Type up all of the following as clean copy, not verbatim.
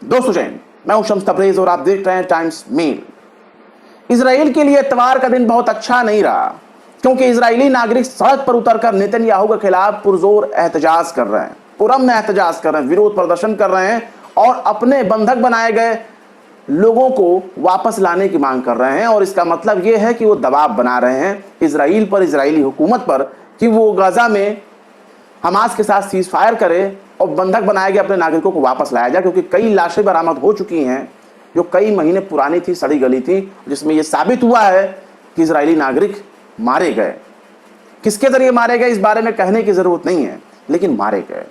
दोस्तों जैन, मैं हूं शम्स तबरेज और आप देख रहे हैं टाइम्स मेल। इसराइल के लिए इतवार का दिन बहुत अच्छा नहीं रहा, क्योंकि इजरायली नागरिक सड़क पर उतरकर नेतन्याहू के खिलाफ पुरजोर एहतजाज कर रहे हैं, पुरअमन एहतजाज कर रहे हैं, विरोध प्रदर्शन कर रहे हैं और अपने बंधक बनाए गए लोगों को वापस लाने की मांग कर रहे हैं। और इसका मतलब यह है कि वो दबाव बना रहे हैं इसराइल पर, इसराइली हुकूमत पर, कि वो गाजा में हमास के साथ सीज फायर करे और बंधक बनाए गए अपने नागरिकों को वापस लाया जाए, क्योंकि कई लाशें बरामद हो चुकी हैं जो कई महीने पुरानी थी, सड़ी गली थी, जिसमें यह साबित हुआ है कि इजरायली नागरिक मारे गए। किसके जरिए मारे गए इस बारे में कहने की जरूरत नहीं है, लेकिन मारे गए।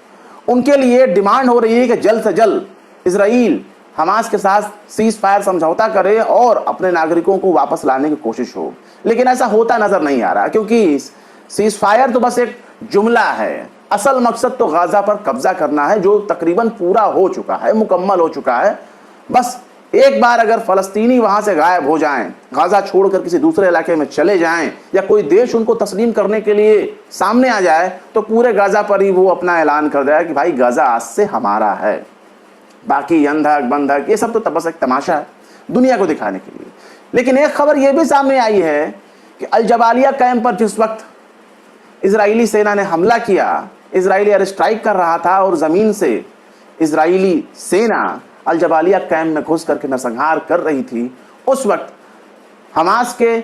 उनके लिए डिमांड हो रही है कि जल्द से जल्द इसराइल हमास के साथ सीज फायर समझौता करे और अपने नागरिकों को वापस लाने की कोशिश हो। लेकिन ऐसा होता नजर नहीं आ रहा, क्योंकि सीज फायर तो बस एक जुमला है। असल मकसद तो गाजा पर कब्जा करना है, जो तकरीबन पूरा हो चुका है, मुकम्मल हो चुका है। बस एक बार अगर फलस्तीनी वहां से गायब हो जाएं, गाजा छोड़कर किसी दूसरे इलाके में चले जाएं, या कोई देश उनको तस्लीम करने के लिए सामने आ जाए, तो पूरे गाजा पर ही वो अपना ऐलान कर देगा कि भाई गाजा आज से हमारा है। बाकी अंधक बंधक ये सब तो बस एक तमाशा है दुनिया को दिखाने के लिए। लेकिन एक खबर यह भी सामने आई है कि अल जबालिया कैंप पर जिस वक्त इजरायली सेना ने हमला किया, इजरायली एयर स्ट्राइक कर रहा था और जमीन से इजरायली सेना अल जबालिया कैंप में घुस करके नरसंहार कर रही थी, उस वक्त हमास के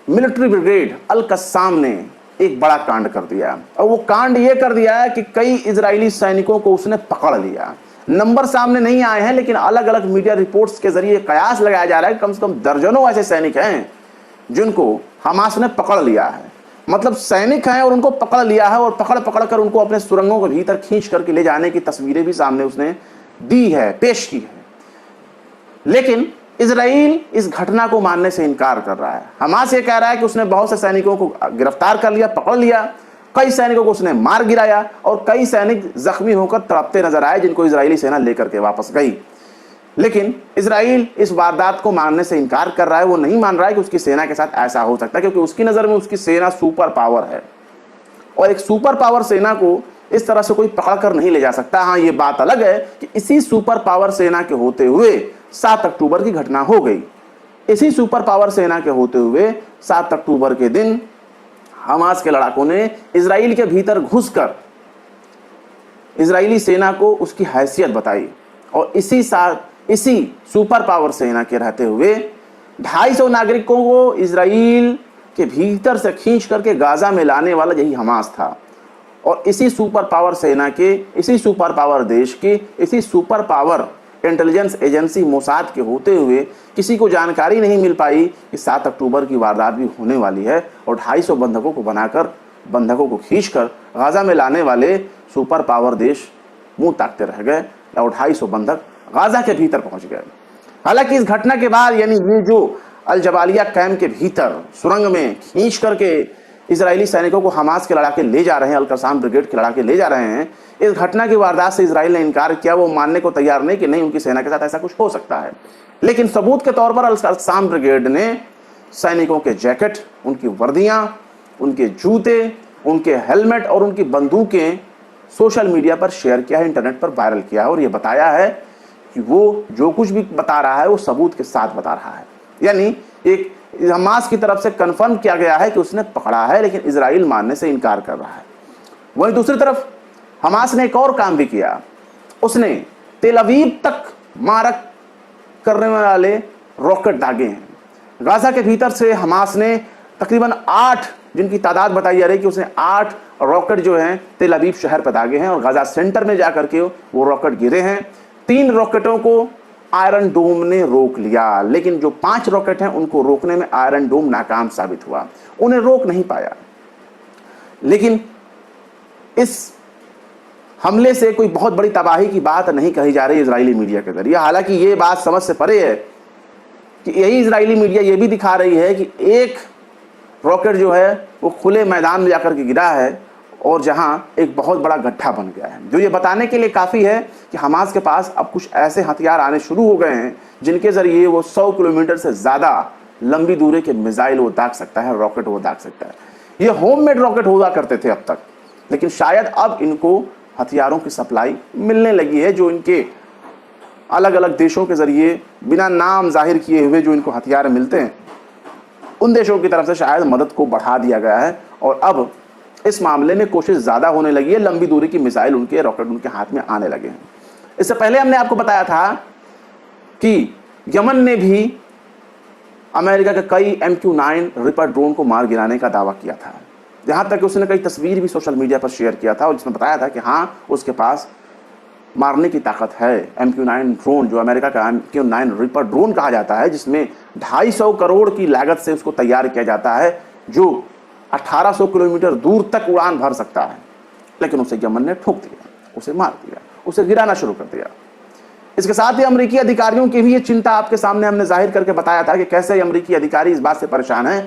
मिलिट्री ब्रिगेड अल कस्साम ने एक बड़ा कांड कर दिया। और वो कांड ये कर दिया है कि कई इजरायली सैनिकों को उसने पकड़ लिया। नंबर सामने नहीं आए हैं, लेकिन अलग अलग मीडिया रिपोर्ट्स के जरिए कयास लगाया जा रहा है कि कम से कम दर्जनों ऐसे सैनिक हैं जिनको हमास ने पकड़ लिया है। मतलब सैनिक हैं और उनको पकड़ लिया है, और पकड़ पकड़ कर उनको अपने सुरंगों के भीतर खींच करके ले जाने की तस्वीरें भी सामने उसने दी है, पेश की है। लेकिन इजराइल इस घटना को मानने से इनकार कर रहा है। हमास ये कह रहा है कि उसने बहुत से सैनिकों को गिरफ्तार कर लिया, पकड़ लिया, कई सैनिकों को उसने मार गिराया और कई सैनिक जख्मी होकर तड़पते नजर आए, जिनको इजरायली सेना लेकर के वापस गई। लेकिन इजराइल इस वारदात को मानने से इनकार कर रहा है। वो नहीं मान रहा है कि उसकी सेना के साथ ऐसा हो सकता है, क्योंकि उसकी नज़र में उसकी सेना सुपर पावर है और एक सुपर पावर सेना को इस तरह से कोई पकड़ कर नहीं ले जा सकता। हाँ, ये बात अलग है कि इसी सुपर पावर सेना के होते हुए 7 अक्टूबर की घटना हो गई। इसी सुपर पावर सेना के होते हुए 7 अक्टूबर के दिन हमास के लड़ाकों ने इजराइल के भीतर घुसकर इजरायली सेना को उसकी हैसियत बताई, और इसी सुपर पावर सेना के रहते हुए 250 नागरिकों को इजराइल के भीतर से खींच करके गाजा में लाने वाला यही हमास था। और इसी सुपर पावर सेना के, इसी सुपर पावर देश के, इसी super power intelligence agency Mossad के होते हुए किसी को जानकारी नहीं मिल पाई कि 7 अक्टूबर की वारदात भी होने वाली है, और 250 बंधकों को बनाकर, बंधकों को खींचकर गाजा में लाने वाले सुपर पावर देश मुंह ताकते रह गए और 250 बंधक गाजा के भीतर पहुंच गए। हालांकि इस घटना के बाद, यानी ये जो अल जबालिया कैंप के भीतर सुरंग में खींच करके इजरायली सैनिकों को हमास के लड़ाके ले जा रहे हैं, अल कस्साम ब्रिगेड के लड़ाके ले जा रहे हैं, इस घटना की वारदात से इजराइल ने इनकार किया। वो मानने को तैयार नहीं कि नहीं, उनकी सेना के साथ ऐसा कुछ हो सकता है। लेकिन सबूत के तौर पर अल कस्साम ब्रिगेड ने सैनिकों के जैकेट, उनकी वर्दियां, उनके जूते, उनके हेलमेट और उनकी बंदूकें सोशल मीडिया पर शेयर किया है, इंटरनेट पर वायरल किया है, और ये बताया है कि वो जो कुछ भी बता रहा है वो सबूत के साथ बता रहा है। यानी एक हमास की तरफ से कंफर्म किया गया है कि उसने पकड़ा है, लेकिन इजराइल मानने से इनकार कर रहा है। वहीं दूसरी तरफ हमास ने एक और काम भी किया। उसने तेल अवीव तक मारक करने वाले रॉकेट दागे हैं। गाजा के भीतर से हमास ने तकरीबन 8, जिनकी तादाद बताई जा रही है कि उसने 8 रॉकेट जो हैं तेल अवीव शहर पर दागे हैं, और गाजा सेंटर में जाकर के वो रॉकेट गिरे हैं। 3 रॉकेटों को आयरन डोम ने रोक लिया, लेकिन जो 5 रॉकेट हैं उनको रोकने में आयरन डोम नाकाम साबित हुआ, उन्हें रोक नहीं पाया। लेकिन इस हमले से कोई बहुत बड़ी तबाही की बात नहीं कही जा रही इजरायली मीडिया के जरिए। हालांकि ये बात समझ से परे है कि यही इजरायली मीडिया ये भी दिखा रही है कि एक रॉकेट जो है वो खुले मैदान में जाकर के गिरा है, और जहां एक बहुत बड़ा गड्ढा बन गया है, जो ये बताने के लिए काफ़ी है कि हमास के पास अब कुछ ऐसे हथियार आने शुरू हो गए हैं जिनके ज़रिए वो 100 किलोमीटर से ज़्यादा लंबी दूरी के मिसाइल वो दाग सकता है, रॉकेट वो दाग सकता है। ये होममेड रॉकेट हुआ करते थे अब तक, लेकिन शायद अब इनको हथियारों की सप्लाई मिलने लगी है, जो इनके अलग अलग देशों के जरिए बिना नाम जाहिर किए हुए जो इनको हथियार मिलते हैं, उन देशों की तरफ से शायद मदद को बढ़ा दिया गया है और अब इस मामले में कोशिश ज़्यादा होने लगी है, लंबी दूरी की मिसाइल उनके रॉकेट उनके हाथ में आने लगे हैं। इससे पहले हमने आपको बताया था कि यमन ने भी अमेरिका के कई MQ-9 रिपर ड्रोन को मार गिराने का दावा किया था। यहाँ तक कि उसने कई तस्वीर भी सोशल मीडिया पर शेयर किया था और जिसमें बताया था कि हाँ, उसके पास मारने की ताकत है। MQ-9 ड्रोन, जो अमेरिका का MQ-9 रिपर ड्रोन कहा जाता है, जिसमें 250 करोड़ की लागत से उसको तैयार किया जाता है, जो 1800 किलोमीटर दूर तक उड़ान भर सकता है। लेकिन उसे यमन ने ठोक दिया, उसे मार दिया, उसे गिराना शुरू कर दिया। इसके साथ ही अमेरिकी अधिकारियों की भी ये चिंता आपके सामने हमने जाहिर करके बताया था कि कैसे अमेरिकी अधिकारी इस बात से परेशान हैं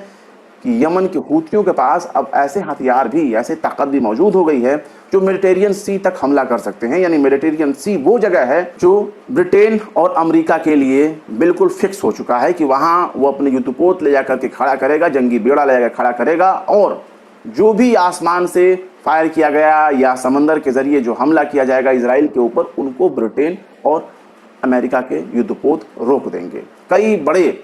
कि यमन के हूथियों के पास अब ऐसे हथियार भी, ऐसे ताकत भी मौजूद हो गई है जो मेडिटेरियन सी तक हमला कर सकते हैं। यानी मेडिटेरियन सी वो जगह है जो ब्रिटेन और अमेरिका के लिए बिल्कुल फिक्स हो चुका है कि वहां वो अपने युद्धपोत ले जाकर के खड़ा करेगा, जंगी बेड़ा ले जाकर खड़ा करेगा और जो भी आसमान से फायर किया गया या समंदर के जरिए जो हमला किया जाएगा इजराइल के ऊपर, उनको ब्रिटेन और अमेरिका के युद्धपोत रोक देंगे। कई बड़े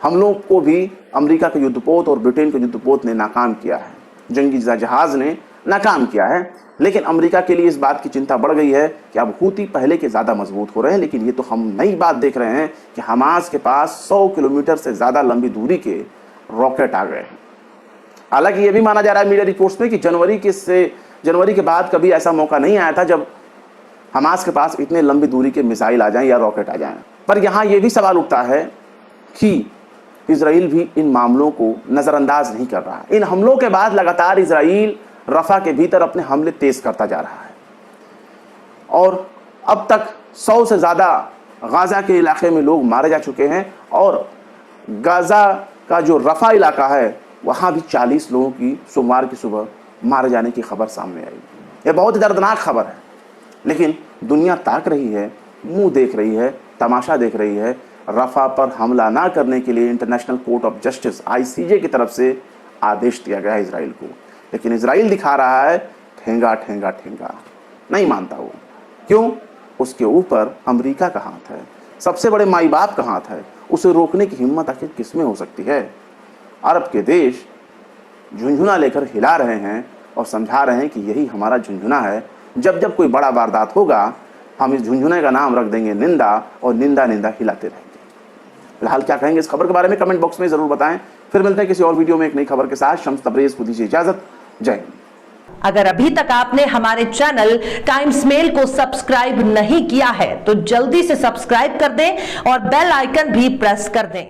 हमलों को भी अमेरिका के युद्धपोत और ब्रिटेन के युद्धपोत ने नाकाम किया है, जंगी जहाज ने नाकाम किया है। लेकिन अमेरिका के लिए इस बात की चिंता बढ़ गई है कि अब हूती पहले के ज़्यादा मजबूत हो रहे हैं। लेकिन ये तो हम नई बात देख रहे हैं कि हमास के पास 100 किलोमीटर से ज़्यादा लंबी दूरी के रॉकेट आ गए हैं। हालांकि ये भी माना जा रहा है मीडिया रिपोर्ट्स में कि जनवरी के बाद कभी ऐसा मौका नहीं आया था जब हमास के पास इतने लंबी दूरी के मिसाइल आ जाएं या रॉकेट आ जाएं। पर यहाँ ये भी सवाल उठता है कि इजराइल भी इन मामलों को नज़रअंदाज नहीं कर रहा। इन हमलों के बाद लगातार इजराइल रफा के भीतर अपने हमले तेज करता जा रहा है और अब तक 100 से ज़्यादा गाज़ा के इलाके में लोग मारे जा चुके हैं और गाज़ा का जो रफा इलाका है वहाँ भी 40 लोगों की सोमवार की सुबह मारे जाने की खबर सामने आई। यह बहुत ही दर्दनाक खबर है, लेकिन दुनिया ताक रही है, मुंह देख रही है, तमाशा देख रही है। रफा पर हमला ना करने के लिए international court of justice ICJ की तरफ से आदेश दिया गया है इजराइल को, लेकिन इजराइल दिखा रहा है ठेंगा ठेंगा ठेंगा, नहीं मानता वो। क्यों? उसके ऊपर अमेरिका का हाथ है, सबसे बड़े माई बाप का हाथ है। उसे रोकने की हिम्मत आखिर किसमें हो सकती है? अरब के देश झुंझुना लेकर हिला रहे हैं और समझा रहे हैं कि यही हमारा झुंझुना है। जब जब कोई बड़ा वारदात होगा हम इस झुंझुने का नाम रख देंगे निंदा और निंदा निंदा हिलाते रहेंगे। फिलहाल क्या कहेंगे इस खबर के बारे में कमेंट बॉक्स में जरूर बताएं। फिर मिलते हैं किसी और वीडियो में एक नई खबर के साथ। शम्स तबरेज को दीजिए इजाजत। जय हिंद। अगर अभी तक आपने हमारे चैनल टाइम्स मेल को सब्सक्राइब नहीं किया है तो जल्दी से सब्सक्राइब कर दें और बेल आइकन भी प्रेस कर दें।